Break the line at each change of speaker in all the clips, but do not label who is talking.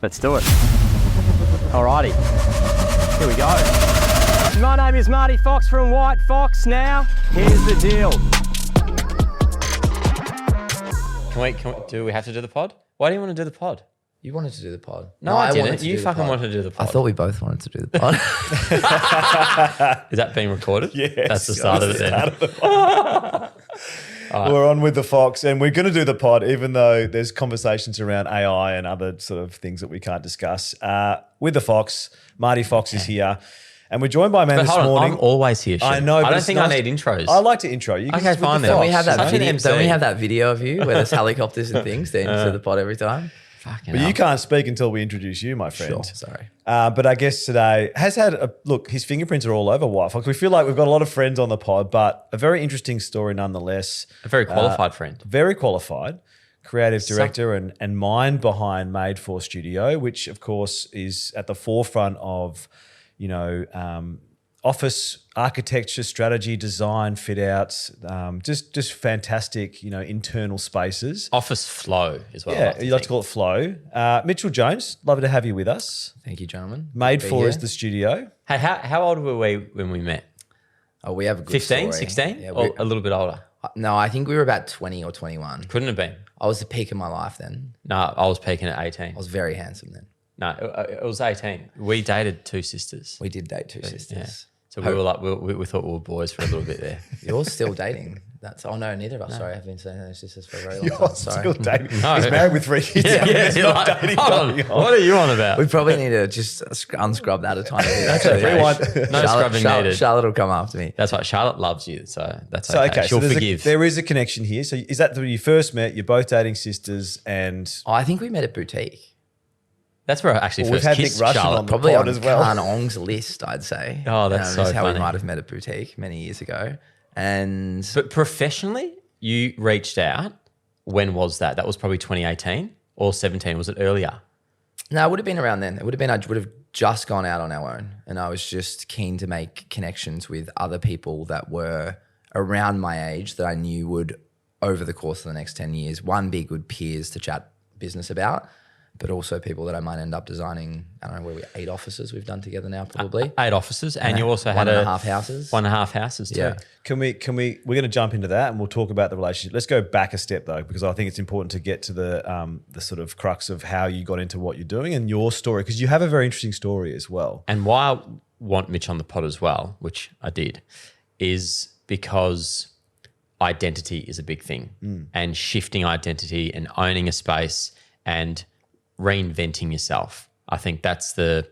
Let's do it. Alrighty, here we go. My name is Marty Fox from WHITEFOX. Now, here's the deal.
Do we have to do the pod? Why do you want to do the pod?
You wanted to do the pod.
No, I didn't. You fucking wanted to do the pod.
I thought we both wanted to do the pod.
Is that being recorded?
Yes.
That's the start of it then.
We're on with the Fox, and we're going to do the pod, even though there's conversations around AI and other sort of things that we can't discuss. With the Fox, Marty Fox is here, and we're joined by a man this morning.
I'm always here. Shit.
I know.
I don't think I need intros.
I like to intro you.
Okay, fine then.
Don't we have that
Such an
video?
MC.
Don't we have that video of you where there's helicopters and things then to the pod every time?
Fucking
But
hell.
you can't speak until we introduce you, my friend.
Sure, sorry.
But our guest today has had a look. His fingerprints are all over WHITEFOX. We feel like we've got a lot of friends on the pod, but a very interesting story nonetheless.
A very qualified friend.
Very qualified, creative director and mind behind Made For Studio, which of course is at the forefront of, office architecture, strategy, design, fit outs, just fantastic, internal spaces.
Office flow is what I
Yeah,
like to
you like
think.
to call it flow. Mitchell Jones, lovely to have you with us.
Thank you, gentlemen.
Made
Be
For
here.
is the studio.
Hey, how old were we when we met?
Oh, we have a good
15,
story.
16?
Yeah,
Or a little bit older?
no, I think we were about 20 or 21.
Couldn't have been.
I was the peak of my life then.
No, I was peaking at 18.
I was very handsome then.
No, it was 18. We dated two sisters.
We did date two sisters.
So we were like, we thought we were boys for a little bit there.
You're still dating. Neither of us. Sorry, I've been saying those sisters for a very long
You're
time. Sorry.
still dating.
No.
He's married with 3 kids. There's
you're
no
like,
dating
hold on,
going on.
what are you on about?
We probably need to just unscrub that a tiny bit.
okay.
Rewind.
No scrubbing needed.
Charlotte will come after me.
That's right. Charlotte loves you, so that's
So,
okay. She'll
there's
forgive.
there is a connection here. So is that when you first met? You're both dating sisters, and
I think we met at Boutique.
That's where I actually
Well, we've
first
had
kissed
Nick Russian
Charlotte.
on the
Probably
pod
on
as well.
Khan Ong's list, I'd say.
Oh, that's so
is how
funny.
we might have met at Boutique many years ago. And
But professionally, you reached out. When was that? That was probably 2018 or 17. Was it earlier?
no, it would have been around then. It would have been, I would have just gone out on our own. And I was just keen to make connections with other people that were around my age that I knew would, over the course of the next 10 years, one, be good peers to chat business about, but also people that I might end up designing. I don't know, where 8 offices we've done together now, probably.
8 offices, and you also had
1.5 houses.
1.5 houses too.
Yeah.
we're going to jump into that and we'll talk about the relationship. Let's go back a step though, because I think it's important to get to the sort of crux of how you got into what you're doing and your story, because you have a very interesting story as well.
And why I want Mitch on the pod as well, which I did, is because identity is a big thing, and shifting identity and owning a space and reinventing yourself. I think that's the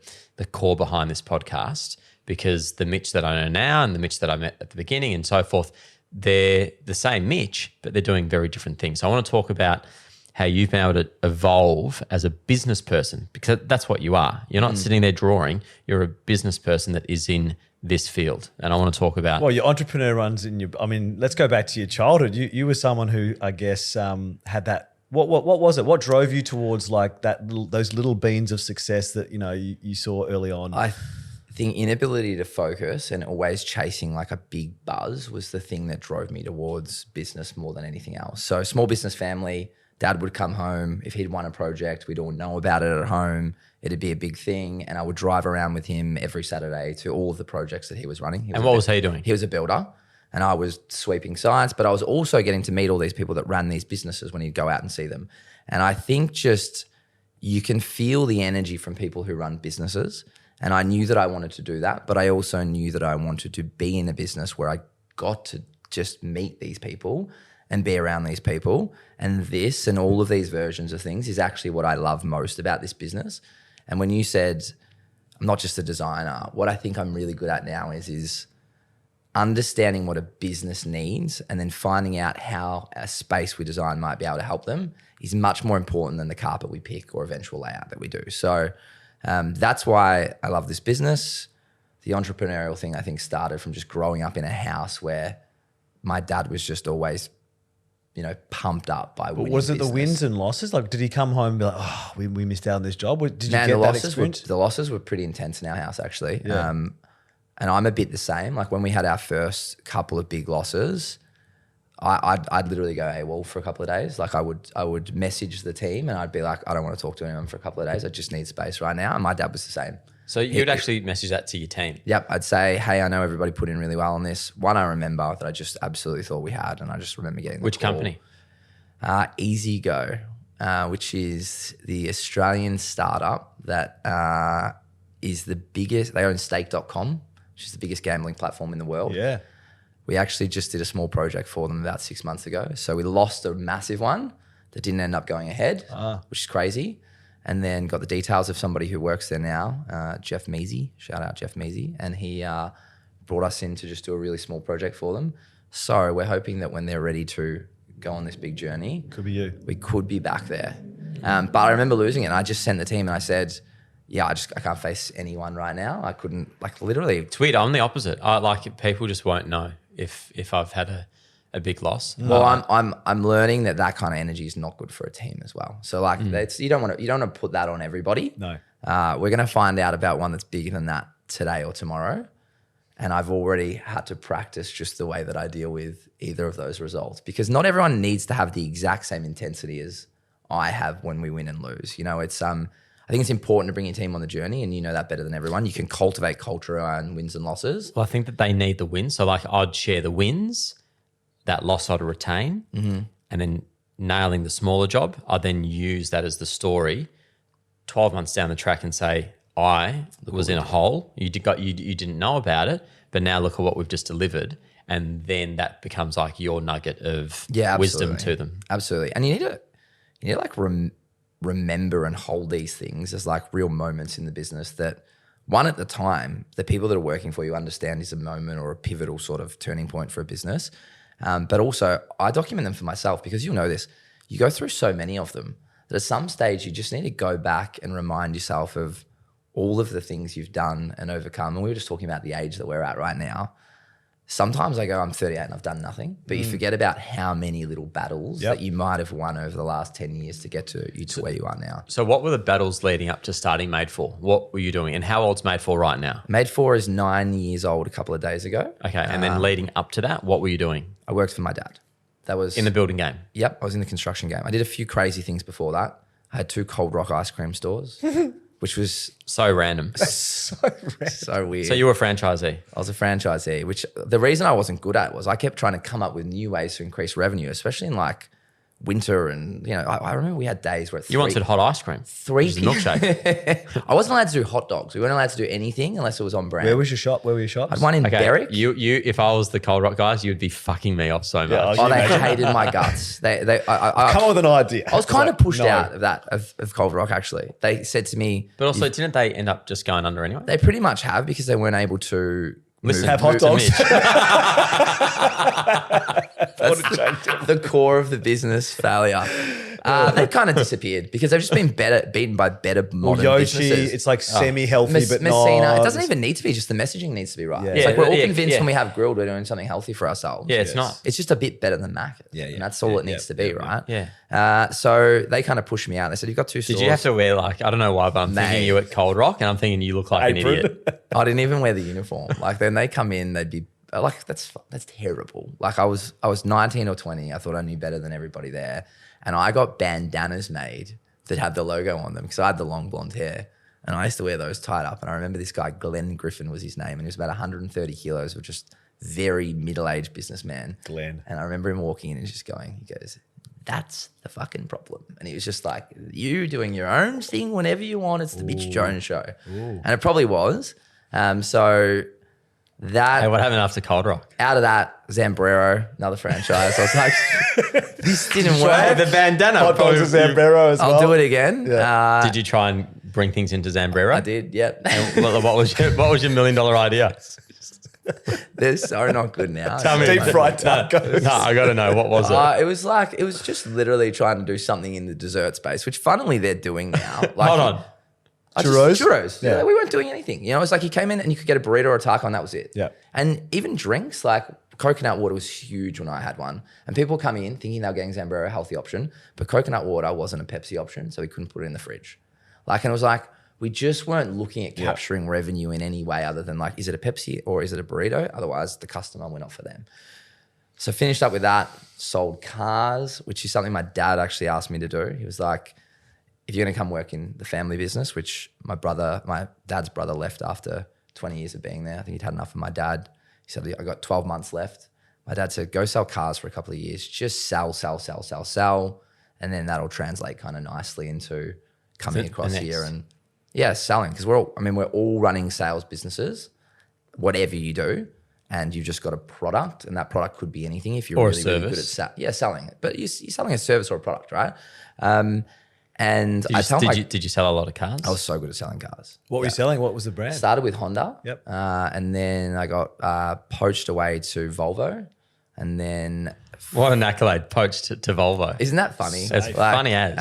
core behind this podcast, because the Mitch that I know now and the Mitch that I met at the beginning and so forth, they're the same Mitch, but they're doing very different things. So I want to talk about how you've been able to evolve as a business person, because that's what you are. You're not sitting there drawing. You're a business person that is in this field. And I want to talk about...
Well, your entrepreneur runs in your, let's go back to your childhood. You were someone who, I guess, had that. What was it? What drove you towards like that? Those little beans of success that you saw early on.
I think inability to focus and always chasing like a big buzz was the thing that drove me towards business more than anything else. So small business family, dad would come home. If he'd won a project, we'd all know about it at home. It'd be a big thing. And I would drive around with him every Saturday to all of the projects that he was running.
And what was he doing?
He was a builder. And I was sweeping sites, but I was also getting to meet all these people that ran these businesses when he'd go out and see them. And I think just you can feel the energy from people who run businesses. And I knew that I wanted to do that, but I also knew that I wanted to be in a business where I got to just meet these people and be around these people. And this and all of these versions of things is actually what I love most about this business. And when you said, I'm not just a designer, what I think I'm really good at now is understanding what a business needs and then finding out how a space we design might be able to help them is much more important than the carpet we pick or eventual layout that we do. So that's why I love this business. The entrepreneurial thing, I think, started from just growing up in a house where my dad was just always, pumped up by winning.
But was it the
business.
wins and losses? Like, did he come home and be like, "Oh, we missed out on this job"? Or did you
Man,
get
the
that
losses
experience?
the losses were pretty intense in our house, actually.
Yeah.
And I'm a bit the same. Like when we had our first couple of big losses, I'd literally go AWOL for a couple of days. Like I would message the team and I'd be like, I don't want to talk to anyone for a couple of days. I just need space right now. And my dad was the same.
So you'd actually message that to your team?
Yep. I'd say, hey, I know everybody put in really well on this. One I remember that I just absolutely thought we had, and I just remember getting the
Which
call.
company?
Easy Go, which is the Australian startup that is the biggest. They own stake.com, which is the biggest gambling platform in the world.
Yeah.
We actually just did a small project for them about 6 months ago. So we lost a massive one that didn't end up going ahead, which is crazy. And then got the details of somebody who works there now, Jeff Measy. Shout out Jeff Measy. And he brought us in to just do a really small project for them. So we're hoping that when they're ready to go on this big journey,
Could be you.
we could be back there. But I remember losing it. And I just sent the team and I said, yeah, I can't face anyone right now. I couldn't, like literally.
It's weird. I'm the opposite. People just won't know if I've had a big loss.
Well, I'm learning that kind of energy is not good for a team as well. So like you don't want to put that on everybody.
No.
We're going to find out about one that's bigger than that today or tomorrow. And I've already had to practice just the way that I deal with either of those results, because not everyone needs to have the exact same intensity as I have when we win and lose. You know, it's I think it's important to bring your team on the journey, and you know that better than everyone. You can cultivate culture around wins and losses.
Well, I think that they need the wins. So like I'd share the wins, that loss I'd retain, and then nailing the smaller job, I'd then use that as the story 12 months down the track and say, I was in a hole. You didn't know about it, but now look at what we've just delivered. And then that becomes like your nugget of wisdom to them.
Absolutely. And you need to like remember and hold these things as like real moments in the business that one at the time, the people that are working for you understand is a moment or a pivotal sort of turning point for a business. But also I document them for myself, because you'll know this, you go through so many of them that at some stage you just need to go back and remind yourself of all of the things you've done and overcome. And we were just talking about the age that we're at right now. Sometimes I go, I'm 38 and I've done nothing, but you forget about how many little battles that you might have won over the last 10 years to get to where you are now.
So what were the battles leading up to starting Made For? What were you doing, and how old's Made For right now?
Made For is 9 years old a couple of days ago.
Okay, and then leading up to that, what were you doing?
I worked for my dad. That was
In the building game?
Yep, I was in the construction game. I did a few crazy things before that. I had 2 Cold Rock ice cream stores, which was
So random.
so weird.
So you were a franchisee?
I was a franchisee, which the reason I wasn't good at was I kept trying to come up with new ways to increase revenue, especially in like winter. And, you know, I remember we had days where
You wanted hot ice cream.
three
Which is a milkshake.
I wasn't allowed to do hot dogs. We weren't allowed to do anything unless it was on brand.
Where was your shop? Where were your shops?
I had one in
Okay,
Berwick.
you. If I was the Cold Rock guys, you'd be fucking me off so much.
Yeah,
Oh,
you
they
imagine?
hated my guts. I
Come up with an idea.
was kind of pushed
No.
out of Cold Rock, actually. They said to me,
But also, didn't they end up just going under anyway?
they pretty much have, because they weren't able to
Listen,
Have hot
to
dogs.
Mitch.
the core of the business failure. They kind of disappeared because they've just been beaten by better modern
Yoshi,
businesses.
it's like semi-healthy, but
Messina,
not.
it doesn't even need to be, just the messaging needs to be right.
Yeah.
It's like we're all
Yeah,
convinced
yeah.
when we have grilled, we're doing something healthy for ourselves.
Yeah, it's not.
It's just a bit better than Mac.
Yeah, yeah.
And that's all it needs to be, right?
Yeah.
So they kind of pushed me out. They said, you've got 2 stores.
Did you have to wear like, I don't know why, but I'm thinking
Mate.
you at Cold Rock and I'm thinking you look like an
Apron.
idiot.
I didn't even wear the uniform. Like then they come in, they'd be like, that's terrible. Like I was 19 or 20. I thought I knew better than everybody there. And I got bandanas made that had the logo on them because I had the long blonde hair. And I used to wear those tied up. And I remember this guy, Glenn Griffin was his name. And he was about 130 kilos of just very middle-aged businessman.
Glenn.
And I remember him walking in and just going, he goes, that's the fucking problem. And he was just like, you doing your own thing whenever you want. It's the Mitch Jones show. And it probably was. So that
Hey, what happened after Cold Rock?
out of that, Zambrero, another franchise. I was like, this didn't work.
The bandana.
Hot dogs and Zambrero as well.
I'll do it again.
Did you try and bring things into Zambrero?
I did, yep.
What was your $1 million idea?
They're so not good now.
Tell me.
Deep fried tacos.
No, I got to know. What was it?
It was just literally trying to do something in the dessert space, which funnily they're doing now. Like,
Hold on.
Churros.
Yeah.
Yeah, we weren't doing anything. You know, it's like you came in and you could get a burrito or a taco and that was it.
Yeah.
And even drinks, like coconut water was huge when I had one. And people come in thinking they were getting Zambrero, a healthy option, but coconut water wasn't a Pepsi option, so we couldn't put it in the fridge. Like, and it was like, we just weren't looking at capturing revenue in any way other than like, is it a Pepsi or is it a burrito? Otherwise, the customer, we're not for them. So finished up with that, sold cars, which is something my dad actually asked me to do. He was like, if you're going to come work in the family business, which my dad's brother left after 20 years of being there. I think he'd had enough of my dad. He said, I got 12 months left. My dad said, go sell cars for a couple of years. Just sell. And then that'll translate kind of nicely into coming across here and selling. Because we're all running sales businesses, whatever you do. And you've just got a product, and that product could be anything if you're really good at selling it. But you're selling a service or a product, right?
Did you sell a lot of cars?
I was so good at selling cars.
What were you selling? What was the brand?
Started with Honda.
Yep.
And then I got poached away to Volvo. And then...
What an accolade, poached to Volvo.
Isn't that funny?
It's funny as.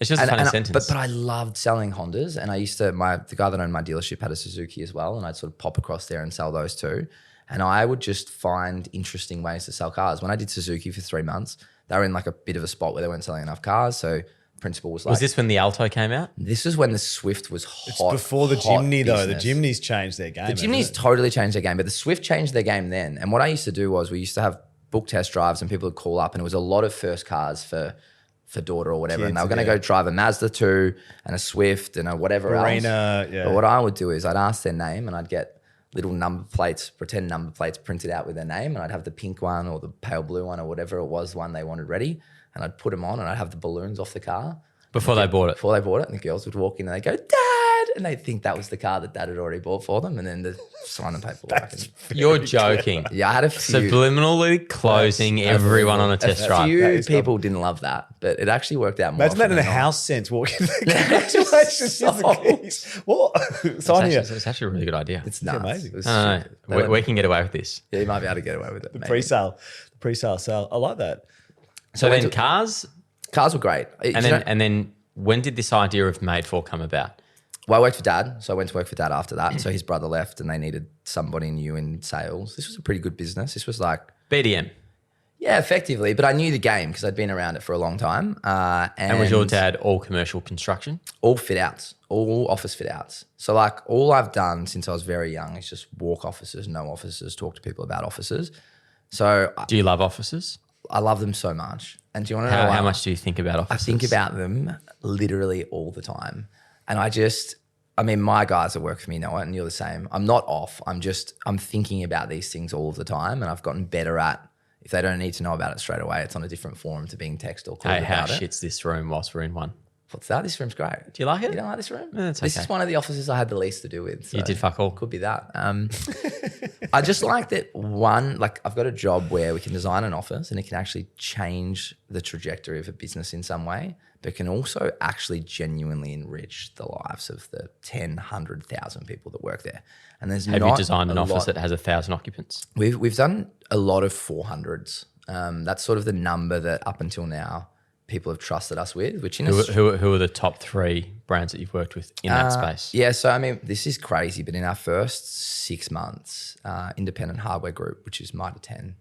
It's just a funny sentence.
But I loved selling Hondas. And I used to... the guy that owned my dealership had a Suzuki as well. And I'd sort of pop across there and sell those too. And I would just find interesting ways to sell cars. When I did Suzuki for 3 months, they were in like a bit of a spot where they weren't selling enough cars. So principal was like...
Was this when the Alto came out?
This is when the Swift was hot.
It's before the Jimny though.
Business.
The Jimny's changed their game.
The Jimny's totally changed their game, but the Swift changed their game then. And what I used to do was we used to have book test drives and people would call up, and it was a lot of first cars for daughter or whatever.
Kids,
and they were going to go drive a Mazda 2 and a Swift and a whatever else.
Yeah.
But what I would do is I'd ask their name and I'd get little number plates, pretend number plates printed out with their name, and I'd have the pink one or the pale blue one or whatever it was, one they wanted ready, and I'd put them on and I'd have the balloons off the car.
Before they bought it?
Before they bought it, and the girls would walk in and they'd go, Dad! And they'd think that was the car that Dad had already bought for them, and then the sign and paperwork.
You're joking.
Yeah, I had a few.
Subliminally closing everyone on a test drive.
A few people didn't love that, but it actually worked out more.
Imagine that in a house sense, walking. Congratulations, here's the keys. What? Sign here.
It's actually a really good idea.
It's nuts.
amazing.
It was
No, we can get away with this.
Yeah, you might be able to get away with it.
The pre-sale sale. I like that.
So then cars,
Cars were great.
and then when did this idea of Made For come about?
Well, I worked for Dad, so I went to work for Dad after that. So his brother left and they needed somebody new in sales. This was a pretty good business. This was like...
BDM.
Yeah, effectively. But I knew the game because I'd been around it for a long time.
And was your dad all commercial construction?
All fit outs, all office fit outs. So like all I've done since I was very young is just walk offices, know offices, talk to people about offices. So...
Do you love offices?
I love them so much. And do you want to know
how much do you think about offices?
I think about them literally all the time. And my guys that work for me know it, and you're the same. I'm not off. I'm thinking about these things all of the time, and I've gotten better at, if they don't need to know about it straight away, it's on a different forum to being text or called
Hey, how
about it.
shit's this room whilst we're in one?
What's that? This room's great.
Do you like it?
You don't like this room?
It's
This
okay.
is one of the offices I had the least to do with. So
You did fuck all.
Could be that. I just like that I've got a job where we can design an office and it can actually change the trajectory of a business in some way, but can also actually genuinely enrich the lives of the 10, 100,000 people that work there. And there's
Have you designed an office that has 1,000 occupants?
We've done a lot of 400s. That's sort of the number that up until now people have trusted us with, which
Who are the top 3 brands that you've worked with in that space?
Yeah, so this is crazy, but in our first 6 months, Independent Hardware Group, which is Mitre 10,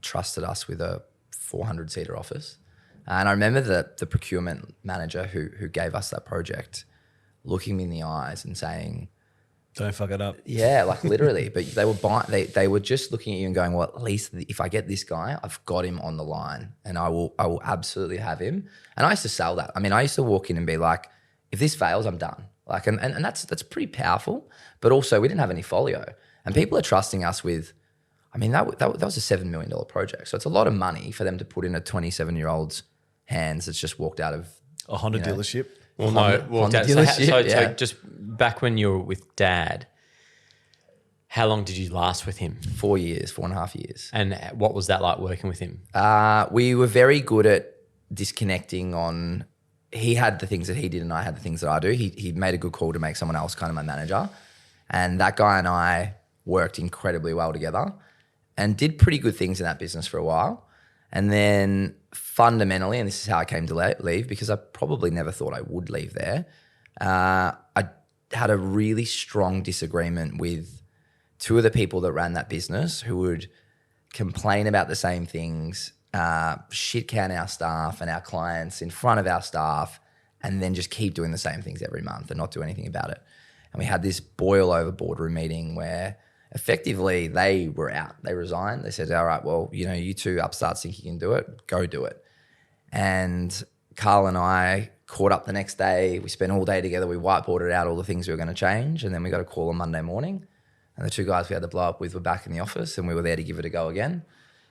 trusted us with a 400-seater office. And I remember the procurement manager who gave us that project looking me in the eyes and saying,
Don't fuck it up.
yeah, like literally. But they were just looking at you and going, well, at least if I get this guy, I've got him on the line and I will absolutely have him. And I used to sell that. I used to walk in and be like, if this fails, I'm done. Like, and that's pretty powerful. But also we didn't have any folio. And people are trusting us with, that was a $7 million project. So it's a lot of money for them to put in a 27-year-old's hands that's just walked out of
A Honda dealership.
Well,
Honda dealership,
So
yeah.
just back when you were with Dad, how long did you last with him?
4.5 years.
And what was that like working with him?
We were very good at disconnecting on, he had the things that he did and I had the things that I do. He made a good call to make someone else kind of my manager. And that guy and I worked incredibly well together and did pretty good things in that business for a while. And then fundamentally, and this is how I came to leave, because I probably never thought I would leave there, I had a really strong disagreement with 2 of the people that ran that business who would complain about the same things, shit can our staff and our clients in front of our staff, and then just keep doing the same things every month and not do anything about it. And we had this boil over boardroom meeting where effectively they were out. They resigned. They said, all right, well, you two upstarts think you can do it, go do it. And Carl and I caught up the next day. We spent all day together. We whiteboarded out all the things we were going to change. And then we got a call on Monday morning. And the two guys we had to blow up with were back in the office and we were there to give it a go again.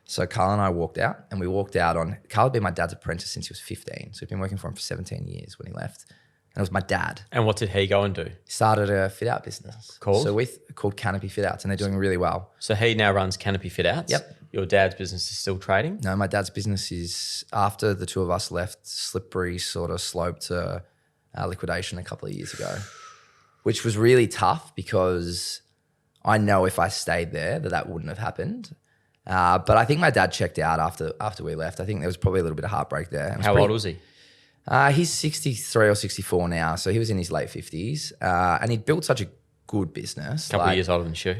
So Carl and I walked out, and we walked out on, Carl had been my dad's apprentice since he was 15. So he'd been working for him for 17 years when he left. And it was my dad.
And what did he go and do?
He started a fit out business.
Called?
Called Canopy Fit Outs, and they're doing really well.
So he now runs Canopy Fit Outs?
Yep.
Your dad's business is still trading?
No, my dad's business is, after the two of us left, slippery sort of sloped to liquidation a couple of years ago, which was really tough because I know if I stayed there that wouldn't have happened. But I think my dad checked out after we left. I think there was probably a little bit of heartbreak there.
How old was he?
He's 63 or 64 now, so he was in his late 50s. And he'd built such a good business.
A couple of years older than Shu.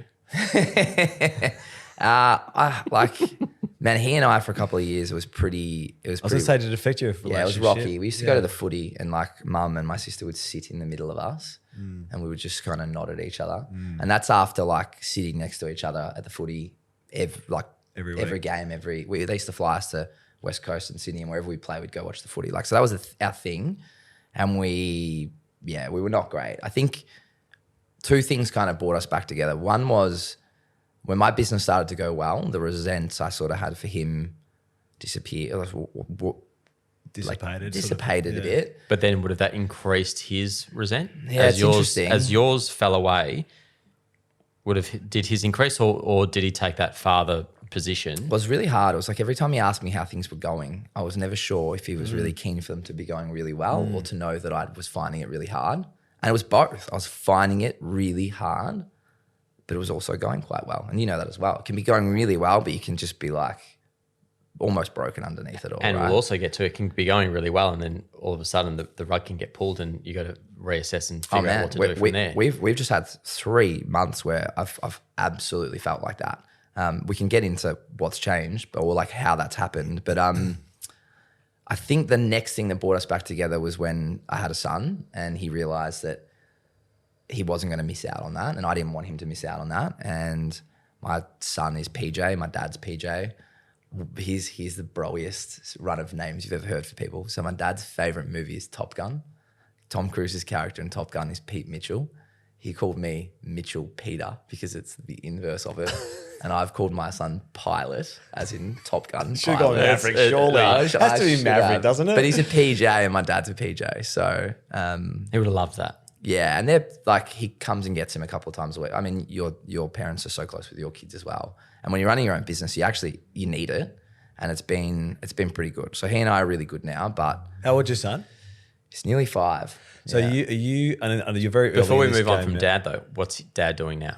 Man, he and I for a couple of years, it was pretty.
I was going to say, did it affect your relationship?
Yeah, it was rocky. We used to go to the footy, and like mum and my sister would sit in the middle of us, and we would just kind of nod at each other. And that's after like sitting next to each other at the footy, every game. They used to fly us to West Coast and Sydney, and wherever we play, we'd go watch the footy. Like, so that was our thing, and we were not great. I think two things kind of brought us back together. One was, when my business started to go well, the resents I sort of had for him disappeared. Dissipated a bit.
But then would have that increased his resent?
Yeah, it's interesting.
As yours fell away, did his increase or did he take that father position?
It was really hard. It was like every time he asked me how things were going, I was never sure if he was really keen for them to be going really well or to know that I was finding it really hard. And it was both. I was finding it really hard, but it was also going quite well. And you know that as well. It can be going really well, but you can just be like almost broken underneath it all.
And
right?
we'll also get to, it can be going really well, and then all of a sudden the rug can get pulled and you got to reassess and figure out what to do from there.
We've just had 3 months where I've absolutely felt like that. We can get into what's changed or like how that's happened. But I think the next thing that brought us back together was when I had a son and he realized that he wasn't going to miss out on that. And I didn't want him to miss out on that. And my son is PJ, my dad's PJ. He's the broiest run of names you've ever heard for people. So my dad's favorite movie is Top Gun. Tom Cruise's character in Top Gun is Pete Mitchell. He called me Mitchell Peter because it's the inverse of it. And I've called my son Pilot, as in Top Gun.
Should go Maverick, surely. Has to be Maverick, doesn't it?
But he's a PJ and my dad's a PJ. So
he would have loved that.
yeah, and they're like, he comes and gets him a couple of times a week. I mean, your parents are so close with your kids as well. And when you're running your own business, you need it. And it's been pretty good. So he and I are really good now, but
how old's your son?
He's nearly 5.
So you're very early.
Before we move on from dad though, what's dad doing now?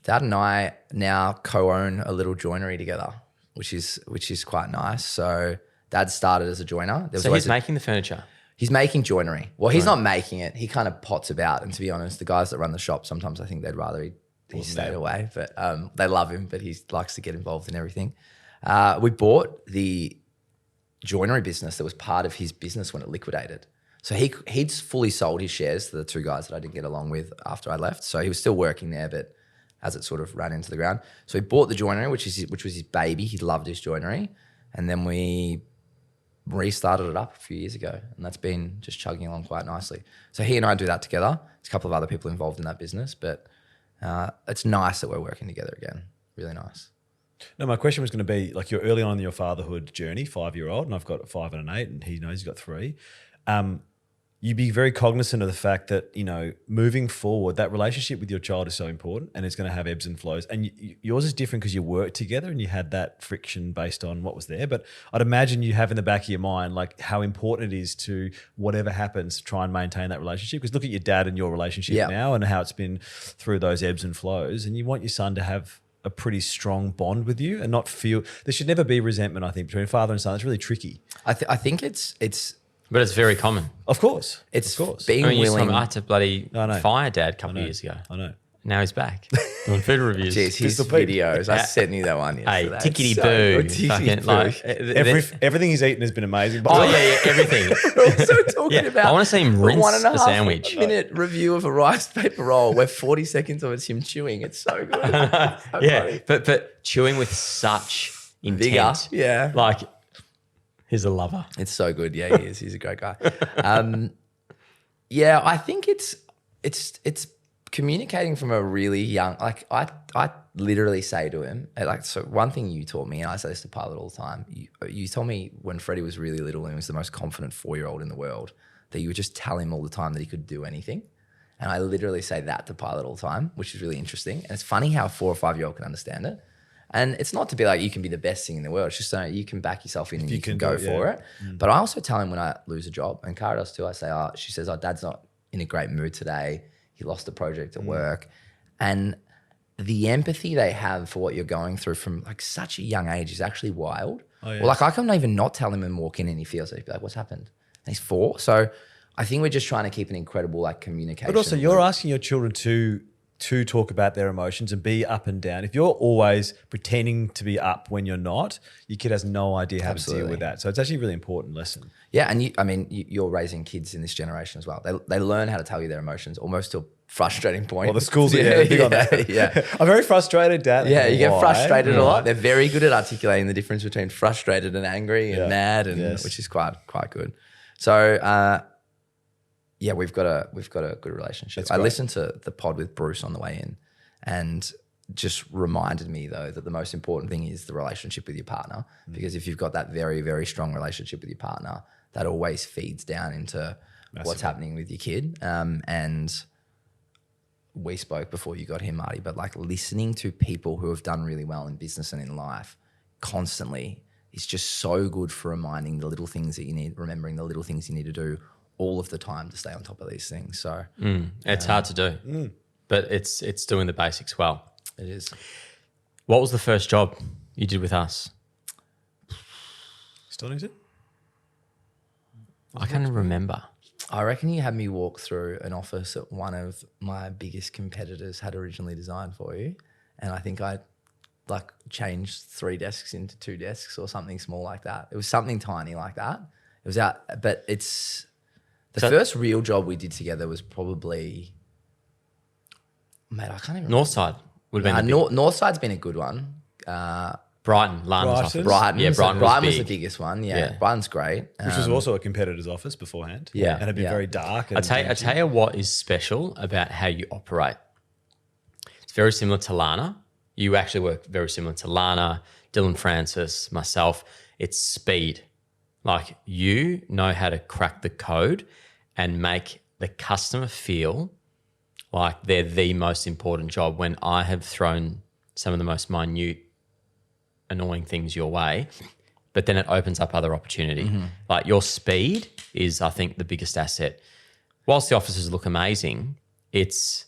Dad and I now co-own a little joinery together, which is quite nice. So Dad started as a joiner.
So he's making the furniture?
He's making joinery. Well, he's not making it. He kind of pots about. And to be honest, the guys that run the shop, sometimes I think they'd rather he stayed away. But they love him, but he likes to get involved in everything. We bought the joinery business that was part of his business when it liquidated. So he'd fully sold his shares to the 2 guys that I didn't get along with after I left. So he was still working there, but as it sort of ran into the ground. So he bought the joinery, which was his baby. He loved his joinery. And then we restarted it up a few years ago, and that's been just chugging along quite nicely. So he and I do that together. There's a couple of other people involved in that business, but it's nice that we're working together again. Really nice.
No, my question was going to be, like, you're early on in your fatherhood journey, 5-year-old, and I've got a 5 and an 8, and he knows he's got 3. You'd be very cognizant of the fact that, moving forward, that relationship with your child is so important, and it's going to have ebbs and flows. And yours is different because you work together and you had that friction based on what was there. But I'd imagine you have in the back of your mind, like, how important it is to, whatever happens, try and maintain that relationship. Because look at your dad and your relationship now and how it's been through those ebbs and flows. And you want your son to have a pretty strong bond with you and not feel, there should never be resentment, I think, between father and son. It's really tricky.
I think it's
But it's very common.
Of course.
It's
of course.
being willing.
I had to bloody fire dad a couple of years ago.
I know.
Now he's back doing food reviews.
Jeez, his
Pistol Pete.
videos. I sent you that one
Hey,
yesterday.
tickety
It's so
boo.
good. Tickety
Fucking,
boo.
like,
Everything he's eaten has been amazing.
oh, yeah, everything.
We're also talking
Yeah,
about
I wanna see him rinse
a 1.5
a sandwich.
minute review of a rice paper roll where 40 seconds of it's him chewing. It's so good. It's so
Yeah,
funny.
but chewing with such
Vigor.
intent.
Yeah.
Like, he's a lover.
It's so good. Yeah, he is. He's a great guy. Yeah, I think it's communicating from a really young. Like I literally say to him, like, so one thing you taught me, and I say this to Pilot all the time. You told me when Freddie was really little and he was the most confident 4-year-old in the world that you would just tell him all the time that he could do anything. And I literally say that to Pilot all the time, which is really interesting. And it's funny how a 4 or 5-year-old can understand it. And it's not to be like, you can be the best thing in the world. It's just so you can back yourself in and you can go for it. But I also tell him when I lose a job, and Cara does too, I say, she says, Dad's not in a great mood today. He lost a project at work. And the empathy they have for what you're going through from like such a young age is actually wild. Oh, yeah. Well, like I can't even not tell him and walk in and he feels it. He'd be like, what's happened? And he's 4. So I think we're just trying to keep an incredible like communication.
But also you're asking your children to talk about their emotions and be up and down. If you're always pretending to be up when you're not, your kid has no idea how to deal with that. So it's actually a really important lesson.
Yeah, and you're raising kids in this generation as well. They learn how to tell you their emotions almost to a frustrating point.
Well, the schools are big on that.
Yeah.
I'm very frustrated, Dad.
Yeah, you get
Why?
frustrated a lot. They're very good at articulating the difference between frustrated and angry and mad, and which is quite good. So yeah, we've got a good relationship. I listened to the pod with Bruce on the way in, and just reminded me though that the most important thing is the relationship with your partner. Because if you've got that very, very strong relationship with your partner, that always feeds down into what's happening with your kid. And we spoke before you got here, Marty, but like listening to people who have done really well in business and in life constantly is just so good for remembering the little things you need to do all of the time to stay on top of these things. So
it's hard to do, but it's doing the basics well.
it is.
What was the first job you did with us?
Stonington?
I can't remember.
I reckon you had me walk through an office that one of my biggest competitors had originally designed for you. And I think I like changed 3 desks into 2 desks or something small like that. It was something tiny like that. It was out, but it's the first real job we did together was probably, mate, I can't even
Northside would have been
Northside's been a good one.
Brighton, Lana's office.
Brighton,
Yeah, Brighton was
was the
big.
biggest one. Yeah, Brighton's great.
Which was also a competitor's office beforehand.
Yeah,
And it'd be very dark. And
I tell you what is special about how you operate. It's very similar to Lana. You actually work very similar to Lana, Dylan Francis, myself. It's speed. Like you know how to crack the code and make the customer feel like they're the most important job, when I have thrown some of the most minute, annoying things your way, but then it opens up other opportunity. Like your speed is, I think, the biggest asset. Whilst the offices look amazing, it's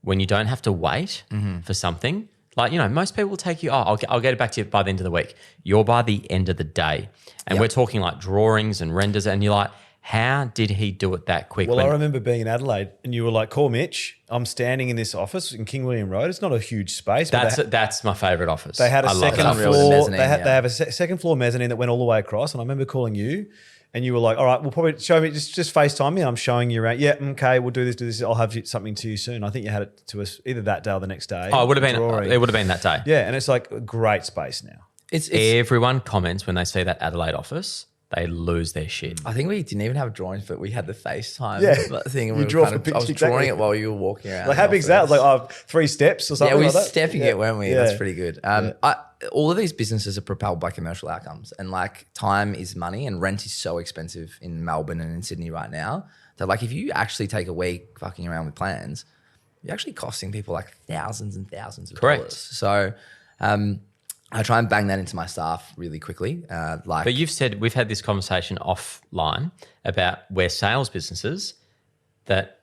when you don't have to wait for something. Like, most people will take you, I'll get it back to you by the end of the week. You're by the end of the day. And we're talking like drawings and renders, and you're like, how did he do it that quick?
Well, I remember being in Adelaide and you were like, call Mitch. I'm standing in this office in King William Road. It's not a huge space.
That's my favourite office.
They had a second
Unreal
floor.
mezzanine,
They have a second floor mezzanine that went all the way across. And I remember calling you, and you were like, "All right, we'll probably show me. Just FaceTime me. I'm showing you around. Yeah, okay, we'll do this. I'll have something to you soon." I think you had it to us either that day or the next day.
Oh, it would have been.
Drawing.
It would have been that day.
Yeah, and it's like a great space now.
It's
Everyone comments when they see that Adelaide office, they lose their shit.
I think we didn't even have drawings, but we had the FaceTime thing. And
You
we
draw
were
for
I was
picture,
drawing
exactly.
it while you were walking around.
Like how big's that? Like 3 steps or something.
Yeah, we
like
were
that?
stepping it, weren't we?
Yeah.
That's pretty good. All of these businesses are propelled by commercial outcomes, and like time is money, and rent is so expensive in Melbourne and in Sydney right now that like if you actually take a week fucking around with plans, you're actually costing people like thousands and thousands of dollars. So I try and bang that into my staff really quickly.
But you've said, we've had this conversation offline about where sales businesses that.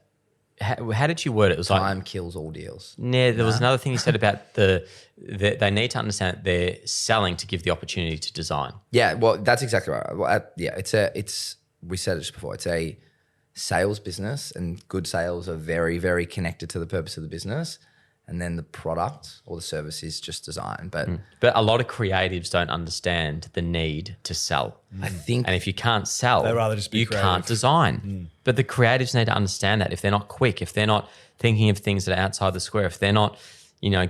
How did you word it? It was
time kills all deals.
Yeah, there was another thing you said about they need to understand that they're selling to give the opportunity to design.
Yeah, well, that's exactly right. Well, it's we said it just before. It's a sales business, and good sales are very, very connected to the purpose of the business. and then the product or the service is just design. But
But a lot of creatives don't understand the need to sell.
I think
And if you can't sell,
They'd rather just be
you
creative.
can't design. But the creatives need to understand that. If they're not quick, if they're not thinking of things that are outside the square, if they're not,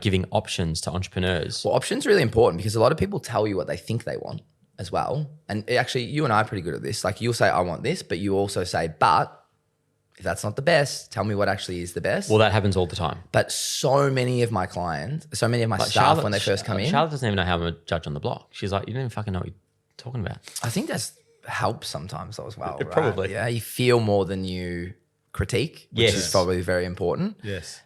giving options to entrepreneurs.
well, options are really important because a lot of people tell you what they think they want as well. And actually, you and I are pretty good at this. Like you'll say, I want this, but you also say, but if that's not the best, tell me what actually is the best.
Well, that happens all the time.
But so many of my clients, so many of my staff, when they first come in,
Charlotte doesn't even know how I'm a judge on the block. She's like, you don't even fucking know what you're talking about.
I think that's helps sometimes though as well. Right?
Probably.
Yeah, you feel more than you critique, which
Yes.
is probably very important.
Yes.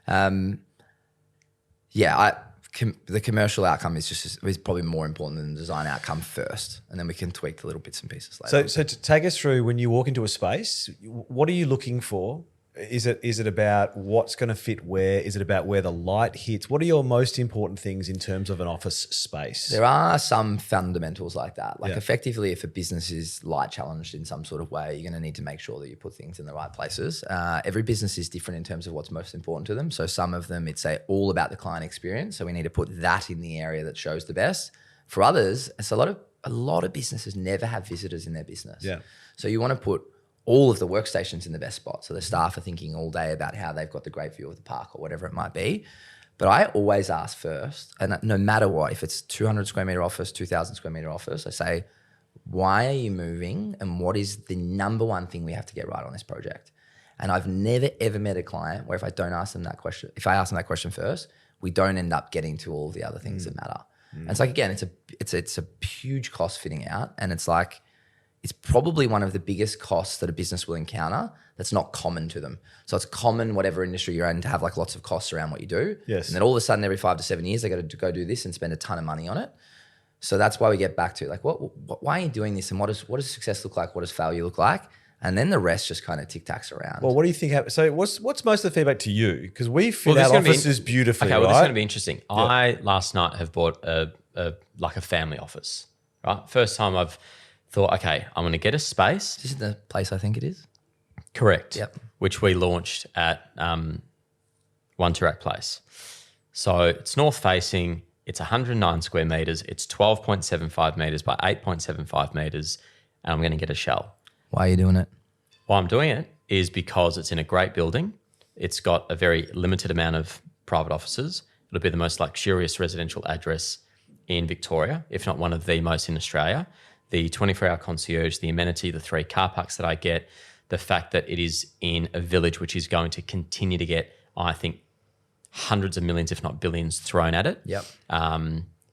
The commercial outcome is probably more important than the design outcome first, and then we can tweak the little bits and pieces later.
So to take us through, when you walk into a space, what are you looking for? Is it about what's going to fit where? Is it about where the light hits? What are your most important things in terms of an office space?
There are some fundamentals like that. Like
Yeah.
effectively, if a business is light challenged in some sort of way, you're going to need to make sure that you put things in the right places. Every business is different in terms of what's most important to them. So some of them, it's all about the client experience. So we need to put that in the area that shows the best. For others, it's a lot of businesses never have visitors in their business.
Yeah.
So you want to put all of the workstations in the best spot. So the staff are thinking all day about how they've got the great view of the park or whatever it might be. But I always ask first, and no matter what, if it's 200 square meter office, 2,000 square meter office, I say, why are you moving? And what is the number one thing we have to get right on this project? And I've never, ever met a client where if I don't ask them that question, if I ask them that question first, we don't end up getting to all the other things that matter. And it's like, again, it's a huge cost fitting out. And it's like, it's probably one of the biggest costs that a business will encounter that's not common to them. So it's common, whatever industry you're in, to have like lots of costs around what you do.
Yes.
And then all of a sudden, every 5 to 7 years, they got to go do this and spend a ton of money on it. So that's why we get back to like, why are you doing this? And what does success look like? What does failure look like? And then the rest just kind of tic-tacs around.
Well, what do you think? So what's most of the feedback to you? Because we fit
this
our
is gonna be
offices beautifully,
Okay, well, this is
right?
going to be interesting. I last night have bought a family office, right? First time I've thought, okay, I'm going to get a space.
This is the place I think it is.
Correct.
Yep.
Which we launched at One Toorak Place. So it's north facing. It's 109 square meters. It's 12.75 meters by 8.75 meters, and I'm going to get a shell.
Why are you doing it?
Why I'm doing it is because it's in a great building. It's got a very limited amount of private offices. It'll be the most luxurious residential address in Victoria, if not one of the most in Australia. The 24-hour concierge, the amenity, the 3 car parks that I get, the fact that it is in a village which is going to continue to get, I think, hundreds of millions, if not billions, thrown at it,
Yep.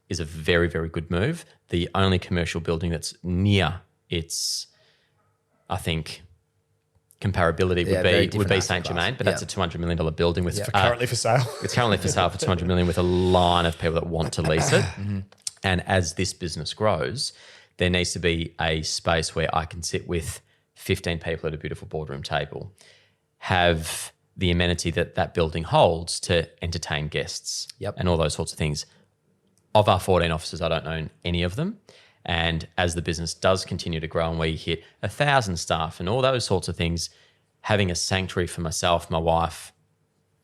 is a very, very good move. The only commercial building that's near its, I think, comparability
Yeah, very
would
different
be
asset
Saint
class.
Germain, but
Yeah.
that's a $200 million building with
Currently for sale.
it's currently for sale for $200 million with a line of people that want to lease it. And as this business grows, there needs to be a space where I can sit with 15 people at a beautiful boardroom table, have the amenity that that building holds to entertain guests
Yep.
and all those sorts of things. Of our 14 offices, I don't own any of them. And as the business does continue to grow and we hit 1,000 staff and all those sorts of things, having a sanctuary for myself, my wife,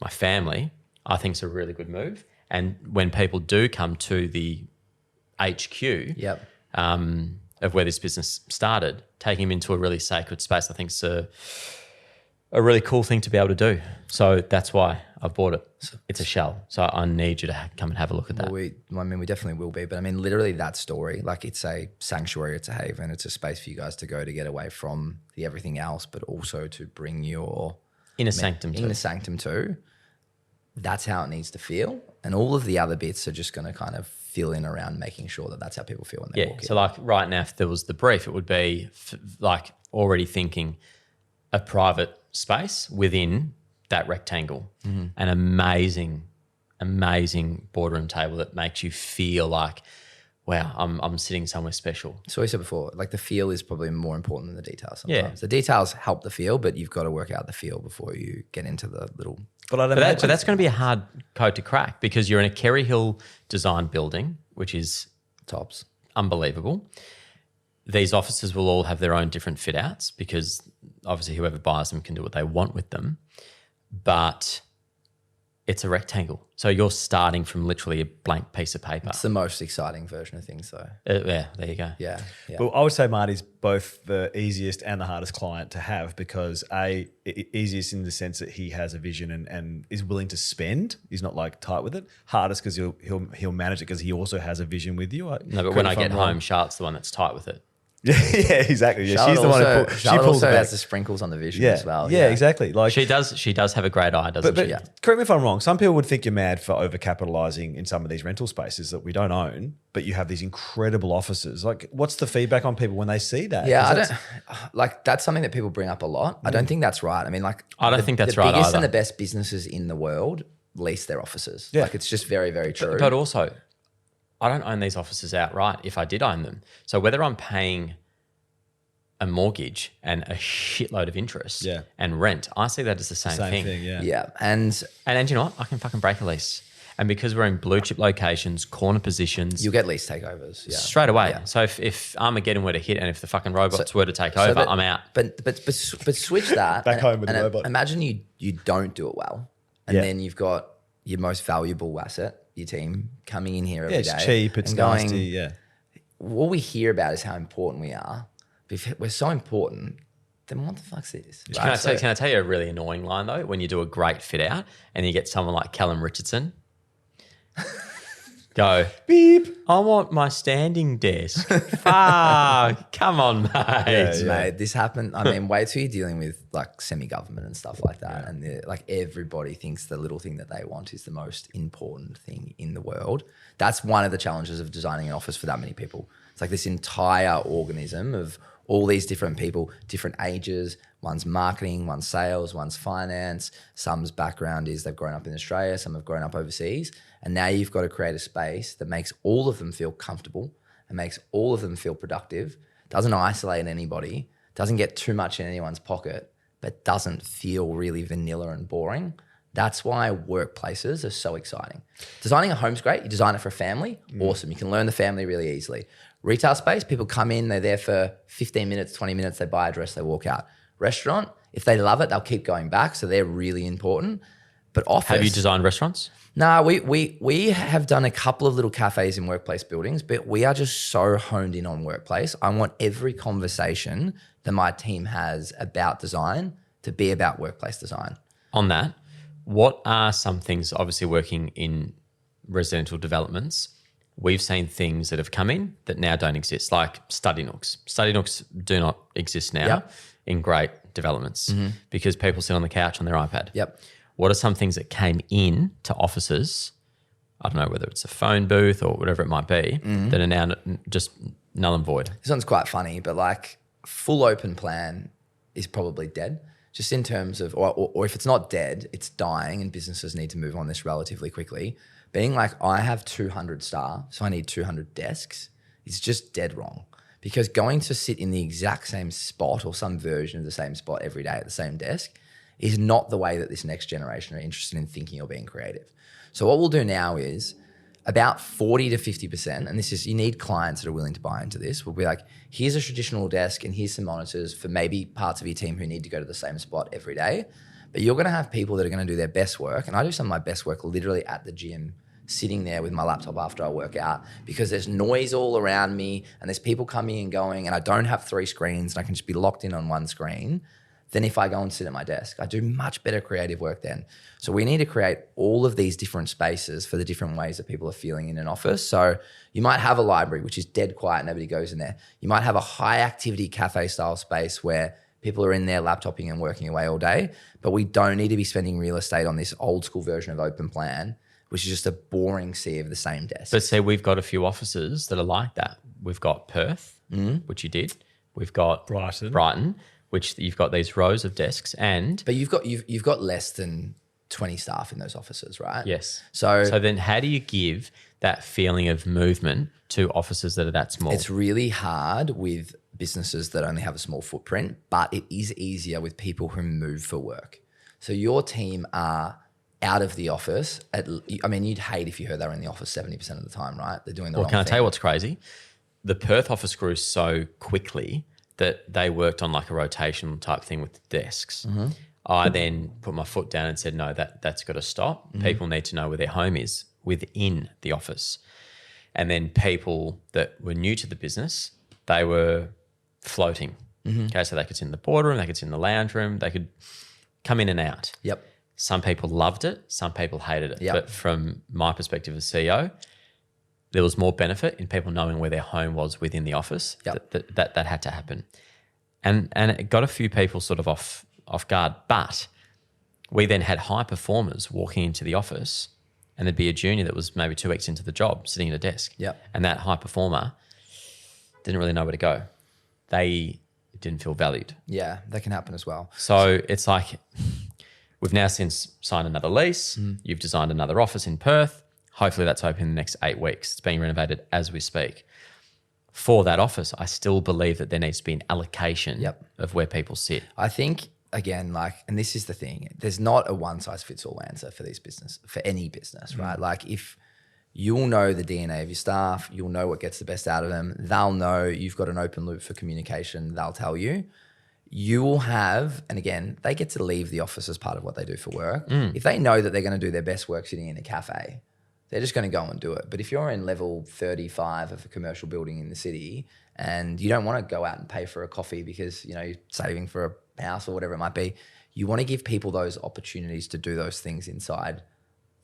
my family, I think is a really good move. And when people do come to the HQ
Yep.
of where this business started, taking them into a really sacred space, I think is a really cool thing to be able to do. So that's why I've bought it. It's a shell. So I need you to come and have a look at that.
We definitely will be. But I mean, literally that story, like it's a sanctuary, it's a haven, it's a space for you guys to go to get away from the everything else, but also to bring your
Inner sanctum too.
inner sanctum too. That's how it needs to feel. And all of the other bits are just going to kind of fill in around making sure that that's how people feel when they
Yeah.
walk in.
So like right now, if there was the brief, it would be like already thinking a private space within that rectangle, an amazing boardroom table that makes you feel like, wow, I'm sitting somewhere special.
So we said before, like the feel is probably more important than the details
Yeah.
sometimes. The details help the feel, but you've got to work out the feel before you get into the little...
But
But that's going to be a hard code to crack because you're in a Kerry Hill design building, which is
tops.
unbelievable. These offices will all have their own different fit outs because obviously whoever buys them can do what they want with them. But it's a rectangle. So you're starting from literally a blank piece of paper.
It's the most exciting version of things, though.
Yeah, there you go.
Yeah.
Well, I would say Marty's both the easiest and the hardest client to have because easiest in the sense that he has a vision and is willing to spend. He's not like tight with it. Hardest because he'll manage it because he also has a vision with you.
No, but when I get home, Charlotte's the one that's tight with it.
Yeah, exactly. Yeah,
Charlotte
she's the one who
she
pulls
also
back.
has the sprinkles on the vision
Yeah,
as well.
yeah, exactly. Like
She does have a great eye, doesn't
But
she?
correct me if I'm wrong. Some people would think you're mad for overcapitalizing in some of these rental spaces that we don't own, but you have these incredible offices. Like, what's the feedback on people when they see that?
Yeah,
'Cause
I
that's-
don't like that's something that people bring up a lot. I don't think that's right. I mean, like
I don't think that's right
The biggest
either.
and the best businesses in the world lease their offices.
Yeah.
Like it's just very, very true.
But also, I don't own these offices outright if I did own them. So whether I'm paying a mortgage and a shitload of interest
Yeah.
and rent, I see that as the same,
same
thing.
thing. Yeah.
yeah, and
And you know what? I can fucking break a lease. And because we're in blue chip locations, corner positions,
you'll get lease takeovers. Yeah,
straight away.
Yeah.
So if Armageddon were to hit and if the fucking robots were to take over,
but-
I'm out.
But switch that
Back home with the robot.
Imagine you don't do it well, and
Yeah.
then you've got your most valuable asset, your team, coming in here every
Yeah,
day.
it's cheap. It's
and going,
nasty. Yeah.
All we hear about is how important we are. But if we're so important, then what the fuck's this?
Can I,
Right?
can I tell you a really annoying line though? When you do a great fit out and you get someone like Callum Richardson, go, beep, I want my standing desk. Fuck, come on, mate.
Mate, this happened. I mean, wait till you're dealing with like semi-government and stuff like that, and like everybody thinks the little thing that they want is the most important thing in the world. That's one of the challenges of designing an office for that many people. It's like this entire organism of all these different people, different ages. One's marketing, one's sales, one's finance. Some's background is they've grown up in Australia, some have grown up overseas. And now you've got to create a space that makes all of them feel comfortable and makes all of them feel productive, doesn't isolate anybody, doesn't get too much in anyone's pocket, but doesn't feel really vanilla and boring. That's why workplaces are so exciting. Designing a home's great. You design it for a family, awesome. You can learn the family really easily. Retail space, people come in, they're there for 15 minutes, 20 minutes, they buy a dress, they walk out. Restaurant, if they love it, they'll keep going back, so they're really important. But office...
Have you designed restaurants?
No, we have done a couple of little cafes in workplace buildings, but we are just so honed in on workplace. I want every conversation that my team has about design to be about workplace design.
On that, what are some things, obviously working in residential developments, we've seen things that have come in that now don't exist, like study nooks. Study nooks do not exist now
Yep.
in great developments because people sit on the couch on their iPad.
Yep.
What are some things that came in to offices, I don't know whether it's a phone booth or whatever it might be, that are now just null and void?
This one's quite funny, but like full open plan is probably dead. Just in terms of, or if it's not dead, it's dying and businesses need to move on this relatively quickly. Being like, I have 200 staff, so I need 200 desks, is just dead wrong. Because going to sit in the exact same spot or some version of the same spot every day at the same desk is not the way that this next generation are interested in thinking or being creative. So what we'll do now is about 40 to 50%, and this is, you need clients that are willing to buy into this. We'll be like, here's a traditional desk and here's some monitors for maybe parts of your team who need to go to the same spot every day. But you're gonna have people that are gonna do their best work. And I do some of my best work literally at the gym, sitting there with my laptop after I work out, because there's noise all around me and there's people coming and going, and I don't have 3 screens and I can just be locked in on one screen. Than if I go and sit at my desk. I do much better creative work then. So we need to create all of these different spaces for the different ways that people are feeling in an office. So you might have a library, which is dead quiet, nobody goes in there. You might have a high activity cafe style space where people are in there laptoping and working away all day, but we don't need to be spending real estate on this old school version of open plan, which is just a boring sea of the same desk.
But say we've got a few offices that are like that. We've got Perth, which you did. We've got Brighton, which you've got these rows of desks, and
But you've got less than 20 staff in those offices, right?
yes.
So
then how do you give that feeling of movement to offices that are that small?
it's really hard with businesses that only have a small footprint, but it is easier with people who move for work. So your team are out of the office. I mean, you'd hate if you heard they were in the office 70% of the time, right? They're doing the wrong
Can I
thing.
tell you what's crazy? The Perth office grew so quickly that they worked on like a rotational type thing with the desks. I then put my foot down and said, no, that's got to stop. People need to know where their home is within the office. And then people that were new to the business, they were floating. Okay, so they could sit in the boardroom, they could sit in the lounge room, they could come in and out.
Yep.
Some people loved it, some people hated it.
Yep.
But from my perspective as CEO, there was more benefit in people knowing where their home was within the office.
Yep.
That had to happen. And it got a few people sort of off guard. But we then had high performers walking into the office, and there'd be a junior that was maybe 2 weeks into the job sitting at a desk.
Yep.
And that high performer didn't really know where to go. They didn't feel valued.
Yeah, that can happen as well.
So it's like we've now since signed another lease. You've designed another office in Perth. Hopefully that's open in the next 8 weeks. It's being renovated as we speak. For that office, I still believe that there needs to be an allocation of where people sit.
I think, again, like, and this is the thing, there's not a one size fits all answer for for any business, right? Like if you'll know the DNA of your staff, you'll know what gets the best out of them. They'll know you've got an open loop for communication. They'll tell you. You will have, and again, they get to leave the office as part of what they do for work. If they know that they're going to do their best work sitting in a cafe, they're just going to go and do it. But if you're in level 35 of a commercial building in the city and you don't want to go out and pay for a coffee because, you know, you're saving for a house or whatever it might be, you want to give people those opportunities to do those things inside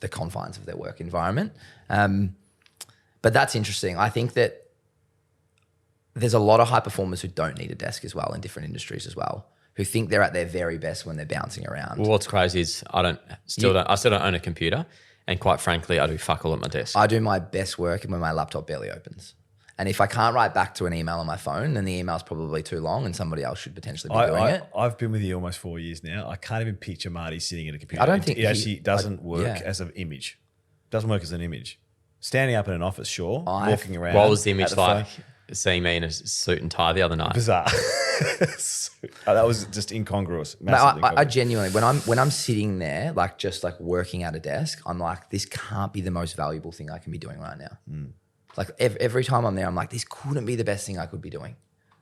the confines of their work environment. But that's interesting. I think that there's a lot of high performers who don't need a desk as well in different industries as well, who think they're at their very best when they're bouncing around.
Well, what's crazy is I still don't own a computer. And quite frankly, I do fuck all at my desk.
I do my best work when my laptop barely opens. And if I can't write back to an email on my phone, then the email's probably too long and somebody else should potentially be doing it.
I've been with you almost 4 years now. I can't even picture Marty sitting at a computer.
I don't think
it actually doesn't work as an image. Doesn't work as an image. Standing up in an office, sure. Walking around.
What was the image like? Seeing me in a suit and tie the other night.
Bizarre. That was just incongruous.
I genuinely, when I'm sitting there, like just like working at a desk, I'm like, this can't be the most valuable thing I can be doing right now. Like every time I'm there, I'm like, this couldn't be the best thing I could be doing.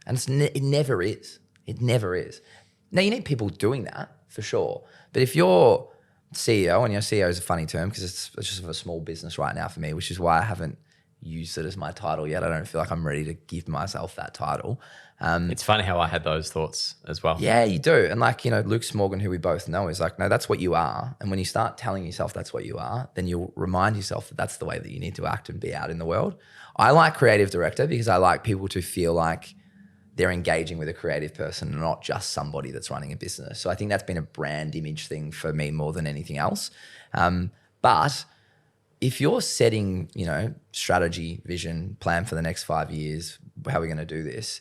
And it never is. It never is. Now you need people doing that for sure. But if you're CEO, and your CEO is a funny term because it's just a small business right now for me, which is why I haven't used it as my title yet. I don't feel like I'm ready to give myself that title.
It's funny how I had those thoughts as well.
Yeah, you do. And like, you know, Luke Smorgan, who we both know, is like, no, that's what you are. And when you start telling yourself that's what you are, then you'll remind yourself that that's the way that you need to act and be out in the world. I like creative director because I like people to feel like they're engaging with a creative person and not just somebody that's running a business. So I think that's been a brand image thing for me more than anything else. But if you're setting, you know, strategy, vision, plan for the next 5 years, how are we going to do this?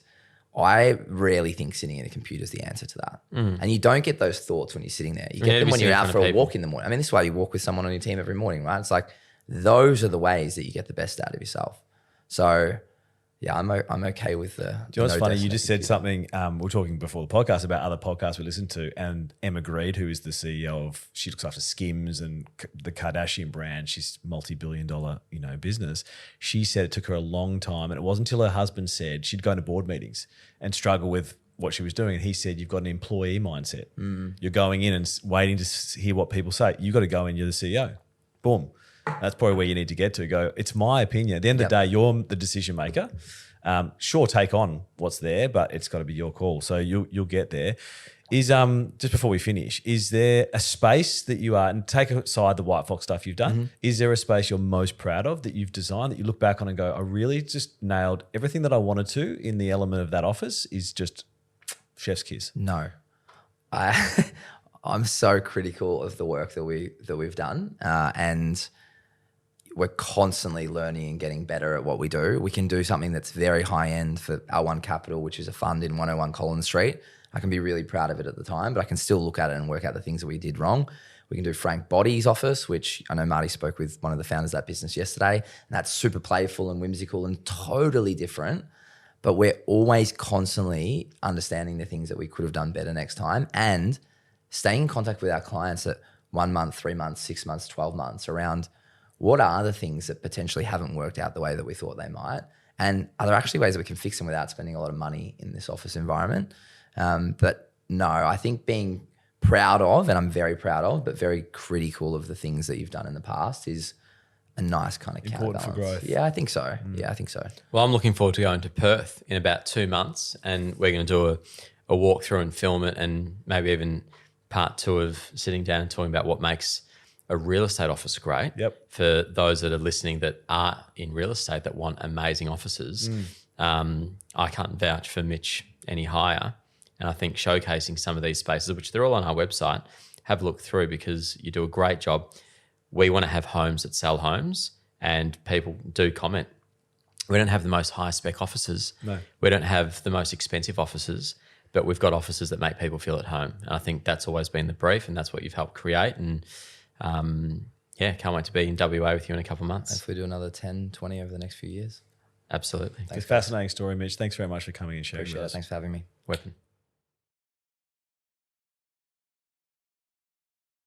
I rarely think sitting in a computer is the answer to that. And you don't get those thoughts when you're sitting there. You get them when you're out for a walk in the morning. I mean, this is why you walk with someone on your team every morning, right? It's like those are the ways that you get the best out of yourself. So yeah, I'm okay with the.
Do you know what's funny? You just said something. We were talking before the podcast about other podcasts we listened to, and Emma Grede, who is the CEO of, she looks after Skims and the Kardashian brand. She's multi-billion-dollar, you know, business. She said it took her a long time, and it wasn't until her husband said she'd go to board meetings and struggle with what she was doing, and he said, "You've got an employee mindset. You're going in and waiting to hear what people say. You got to go in. You're the CEO. Boom." That's probably where you need to get to. Go, it's my opinion. At the end of the day, you're the decision maker. Sure, take on what's there, but it's got to be your call. So you'll get there. Is just before we finish, is there a space that you are, and take aside the WHITEFOX stuff you've done, is there a space you're most proud of that you've designed that you look back on and go, I really just nailed everything that I wanted to in the element of that office is just chef's kiss?
No. I'm so critical of the work that we've done, and we're constantly learning and getting better at what we do. We can do something that's very high end for L1 Capital, which is a fund in 101 Collins Street. I can be really proud of it at the time, but I can still look at it and work out the things that we did wrong. We can do Frank Body's office, which I know Marty spoke with one of the founders of that business yesterday. And that's super playful and whimsical and totally different. But we're always constantly understanding the things that we could have done better next time and staying in contact with our clients at 1 month, 3 months, 6 months, 12 months around what are the things that potentially haven't worked out the way that we thought they might? And are there actually ways that we can fix them without spending a lot of money in this office environment? But no, I think being proud of, and I'm very proud of, but very critical of the things that you've done in the past, is a nice kind of
Important for
counterbalance.
growth.
Yeah, I think so. Yeah, I think so.
Well, I'm looking forward to going to Perth in about 2 months, and we're going to do a walkthrough and film it, and maybe even part 2 of sitting down and talking about what makes a real estate office great.
Yep.
For those that are listening that are in real estate that want amazing offices, I can't vouch for Mitch any higher. And I think showcasing some of these spaces, which they're all on our website, have a look through because you do a great job. We want to have homes that sell homes, and people do comment. We don't have the most high spec offices.
No.
We don't have the most expensive offices, but we've got offices that make people feel at home. And I think that's always been the brief, and that's what you've helped create. And can't wait to be in WA with you in a couple of months.
Hopefully do another 10, 20 over the next few years.
Absolutely.
It's a fascinating story, Mitch. Thanks very much for coming and sharing
Appreciate
with
it.
us.
Thanks for having me.
Weapon.